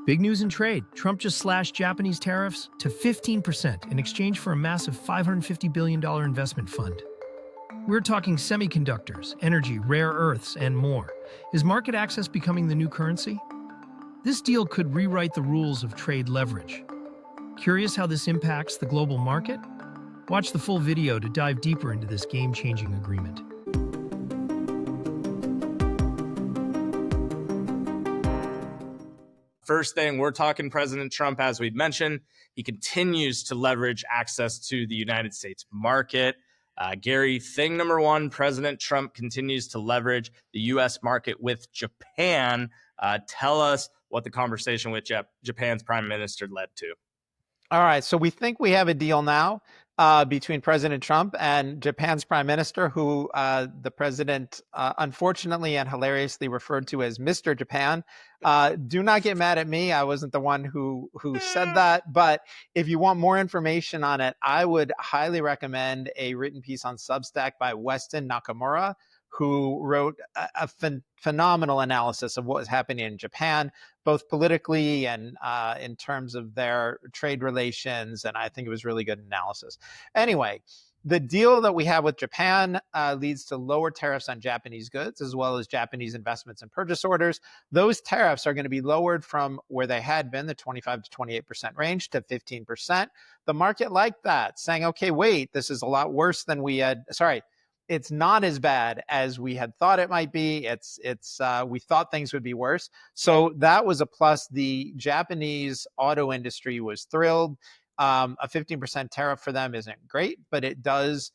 Big news in trade. Trump just slashed Japanese tariffs to 15% in exchange for a massive $550 billion investment fund. We're talking semiconductors, energy, rare earths, and more. Is market access becoming the new currency? This deal could rewrite the rules of trade leverage. Curious how this impacts the global market? Watch the full video to dive deeper into this game-changing agreement. First thing, we're talking President Trump, as we've mentioned. He continues to leverage access to the United States market. Gary, thing number one, President Trump continues to leverage the U.S. market with Japan. Tell us what the conversation with Japan's prime minister led to. All right, so we think we have a deal now between President Trump and Japan's prime minister, who the president unfortunately and hilariously referred to as Mr. Japan. Do not get mad at me. I wasn't the one who said that. But if you want more information on it, I would highly recommend a written piece on Substack by Weston Nakamura, who wrote a phenomenal analysis of what was happening in Japan, both politically and in terms of their trade relations. And I think it was really good analysis. Anyway, the deal that we have with Japan leads to lower tariffs on Japanese goods, as well as Japanese investments and purchase orders. Those tariffs are going to be lowered from where they had been, the 25 to 28% range, to 15%. The market liked that, saying, okay, wait, this is a lot worse than we had. Sorry, it's not as bad as we had thought it might be. We thought things would be worse. So that was a plus. The Japanese auto industry was thrilled. A 15% tariff for them isn't great, but it does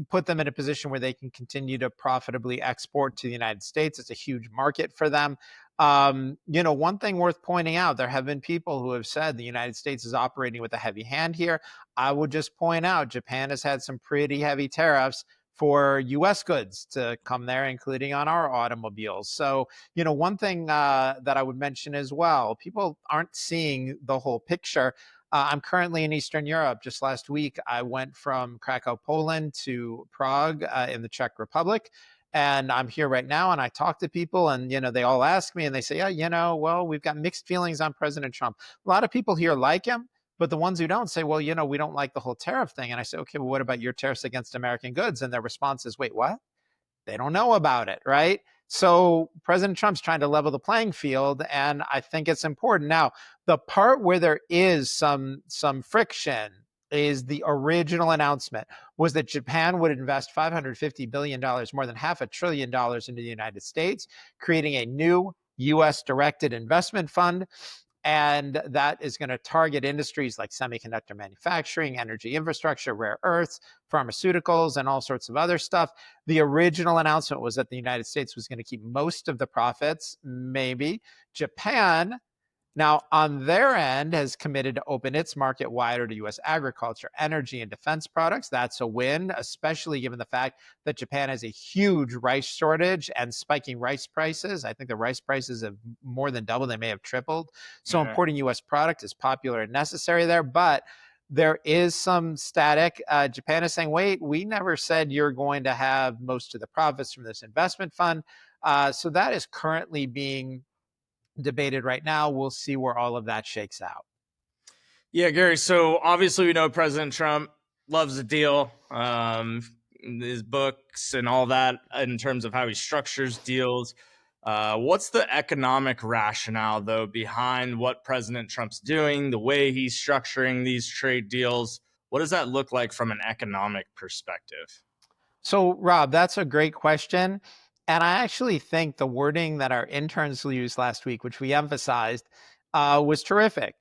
put them in a position where they can continue to profitably export to the United States. It's a huge market for them. One thing worth pointing out, there have been people who have said the United States is operating with a heavy hand here. I would just point out Japan has had some pretty heavy tariffs for U.S. goods to come there, including on our automobiles. So, one thing that I would mention as well, people aren't seeing the whole picture. I'm currently in Eastern Europe. Just last week, I went from Krakow, Poland to Prague in the Czech Republic. And I'm here right now, and I talk to people, and, they all ask me, and they say, yeah, well, we've got mixed feelings on President Trump. A lot of people here like him. But the ones who don't say, well, we don't like the whole tariff thing. And I say, okay, well, what about your tariffs against American goods? And their response is, wait, what? They don't know about it, right? So President Trump's trying to level the playing field, and I think it's important. Now, the part where there is some friction is the original announcement was that Japan would invest $550 billion, more than $500 billion into the United States, creating a new U.S.-directed investment fund. And that is going to target industries like semiconductor manufacturing, energy infrastructure, rare earths, pharmaceuticals, and all sorts of other stuff. The original announcement was that the United States was going to keep most of the profits, maybe. Japan, now on their end, has committed to open its market wider to U.S. agriculture, energy, and defense products. That's a win, especially given the fact that Japan has a huge rice shortage and spiking rice prices. I think the rice prices have more than doubled. They may have tripled. So importing U.S. product is popular and necessary there, but there is some static. Japan is saying, wait, we never said you're going to have most of the profits from this investment fund. So that is currently being debated right now. We'll see where all of that shakes out. Yeah, Gary. So obviously we know President Trump loves a deal, his books and all that in terms of how he structures deals. What's the economic rationale, though, behind what President Trump's doing, the way he's structuring these trade deals? What does that look like from an economic perspective? So, Rob, that's a great question. And I actually think the wording that our interns used last week, which we emphasized, was terrific.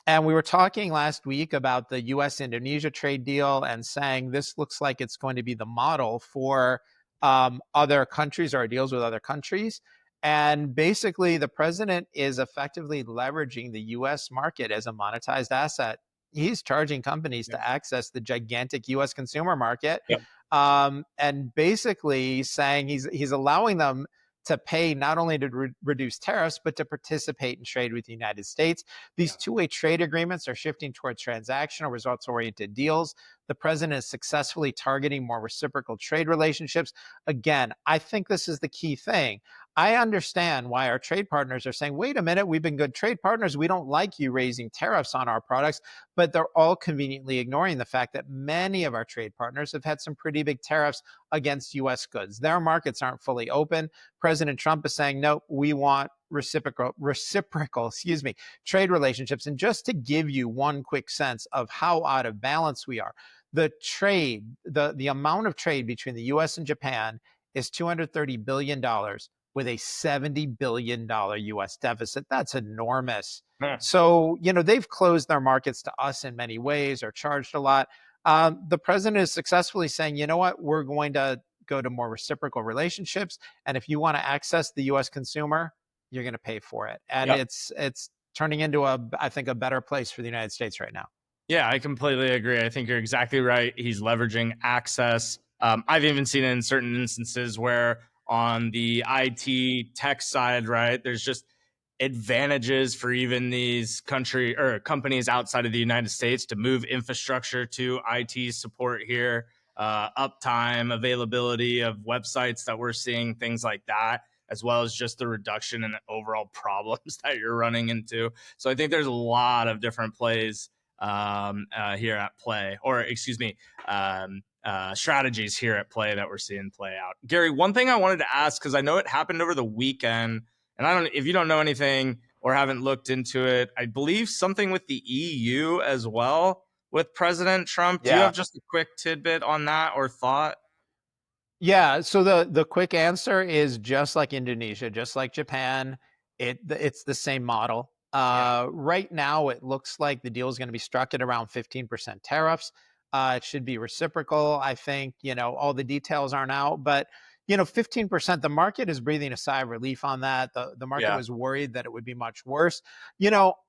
And we were talking last week about the U.S.-Indonesia trade deal and saying this looks like it's going to be the model for other countries or deals with other countries. And basically, the president is effectively leveraging the U.S. market as a monetized asset. He's charging companies to access the gigantic U.S. consumer market. Yep. And basically saying he's allowing them to pay not only to reduce tariffs, but to participate in trade with the United States. These two-way trade agreements are shifting towards transactional, results-oriented deals. The president is successfully targeting more reciprocal trade relationships. Again, I think this is the key thing. I understand why our trade partners are saying, wait a minute, we've been good trade partners. We don't like you raising tariffs on our products. But they're all conveniently ignoring the fact that many of our trade partners have had some pretty big tariffs against US goods. Their markets aren't fully open. President Trump is saying, no, we want reciprocal, trade relationships. And just to give you one quick sense of how out of balance we are, the amount of trade between the US and Japan is $230 billion with a $70 billion US deficit. That's enormous. Yeah. So, they've closed their markets to us in many ways or charged a lot. The president is successfully saying, you know what, we're going to go to more reciprocal relationships. And if you want to access the US consumer, you're going to pay for it. And Yep. it's turning into I think, a better place for the United States right now. Yeah, I completely agree. I think you're exactly right. He's leveraging access. I've even seen it in certain instances where on the IT tech side, right, there's just advantages for even these companies outside of the United States to move infrastructure to IT support here, uptime, availability of websites that we're seeing, things like that, as well as just the reduction in overall problems that you're running into. So I think there's a lot of different plays here at play, or excuse me, strategies here at play that we're seeing play out. Gary, one thing I wanted to ask, because I know it happened over the weekend, and if you don't know anything or haven't looked into it, I believe something with the EU as well with President Trump. Do you have just a quick tidbit on that or thought? Yeah, so the quick answer is just like Indonesia, just like Japan, it's the same model. Right now, it looks like the deal is going to be struck at around 15% tariffs. It should be reciprocal. I think, all the details aren't out, but 15%, the market is breathing a sigh of relief on that. The market was worried that it would be much worse.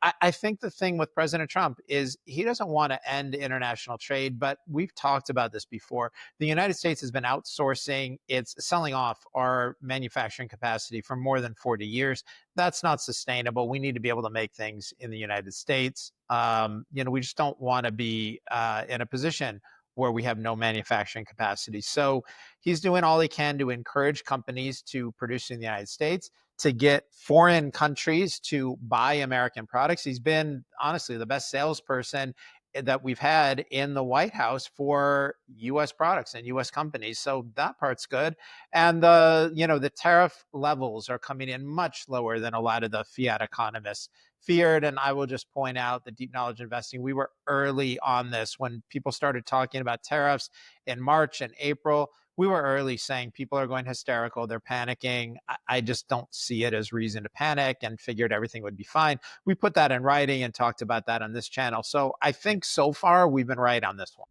I think the thing with President Trump is he doesn't want to end international trade, but we've talked about this before. The United States has been outsourcing, it's selling off our manufacturing capacity for more than 40 years. That's not sustainable. We need to be able to make things in the United States. We just don't want to be in a position where we have no manufacturing capacity. So he's doing all he can to encourage companies to produce in the United States, to get foreign countries to buy American products. He's been, honestly, the best salesperson that we've had in the White House for U.S. products and U.S. companies. So that part's good. And the tariff levels are coming in much lower than a lot of the fiat economists feared. And I will just point out the deep knowledge investing, we were early on this when people started talking about tariffs in March and April. We were early saying people are going hysterical, they're panicking. I just don't see it as reason to panic, and figured everything would be fine. We put that in writing and talked about that on this channel. So I think so far we've been right on this one.